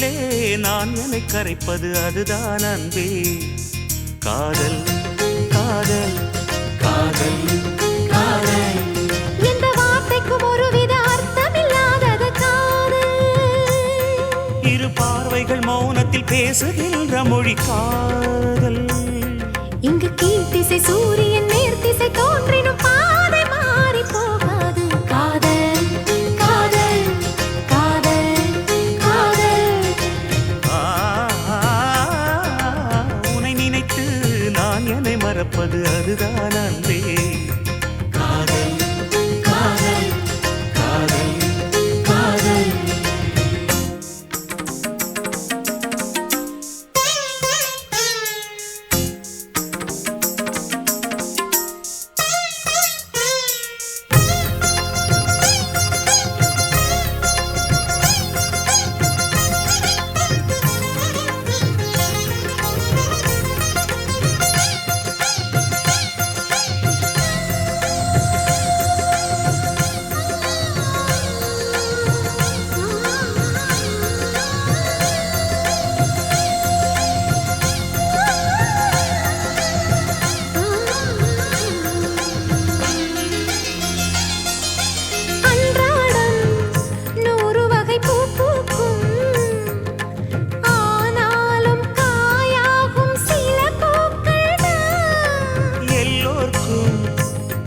உள்ளே நான் என்னை கரைப்பது அதுதான் அன்பே. காதல் காதல் காதல் காதல். எந்த வார்த்தைக்கும் ஒருவித அர்த்தமில்லாதது காதல். இரு பார்வைகள் மௌனத்தில் பேசுகின்ற மொழி காதல். இங்கு கீழ்த்திசை சூரியன் நேர்த்திசை தோன்றினும் பாதை மாறி போகாது. காதல் காதல் காதல் காதல். உன்னை நினைத்து நான் என்னை மறப்பது அதுதான் அன்பே. காதல் காதல் காதல் காதல்.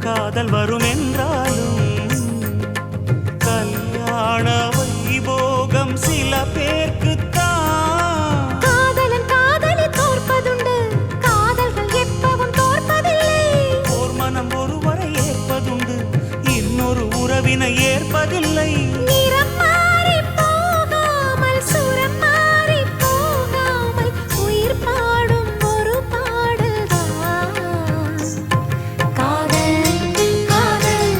காதல் வரும் என்றாலும் கல்யாண வைபோகம் சில பேர்க்குத்தான். காதலன் காதலி தோற்பதுண்டு, காதல்கள் எப்பவும் தோற்பதில்லை. ஓர் மனம் ஒருவரை ஏற்பதுண்டு, இன்னொரு உறவினை ஏற்பதில்லை. நிறம் மாறி போகாமல் சுரம் மாறி போகாமல் உயிர் பாடும் ஒரு பாடல்தான் காதல் காதல்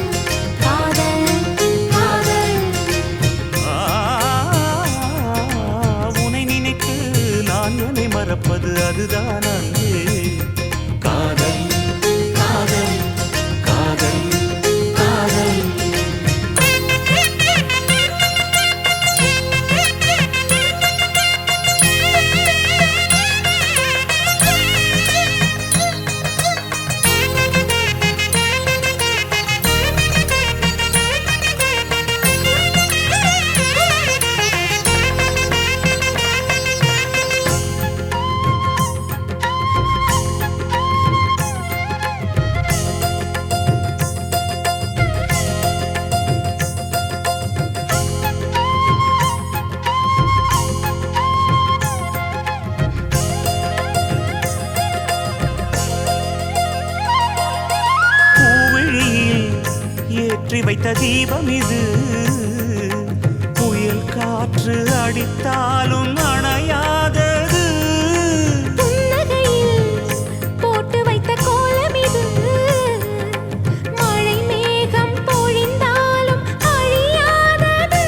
காதல் காதல். உன்னை நினைத்து நான் என்னை மறப்பது அதுதான் அன்பே. காதல் காதல் காதல் காதல். ஏற்றி வைத்த தீபம் இது, புயல் காற்று அடித்தாலும் அணையாதது. புன்னகையில் போட்டு வைத்த கோலம் இது, மழை மேகம் பொழிந்தாலும் அழியாதது.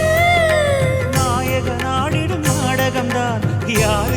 நாயக நாடிடும் நாடகம்தான் யார்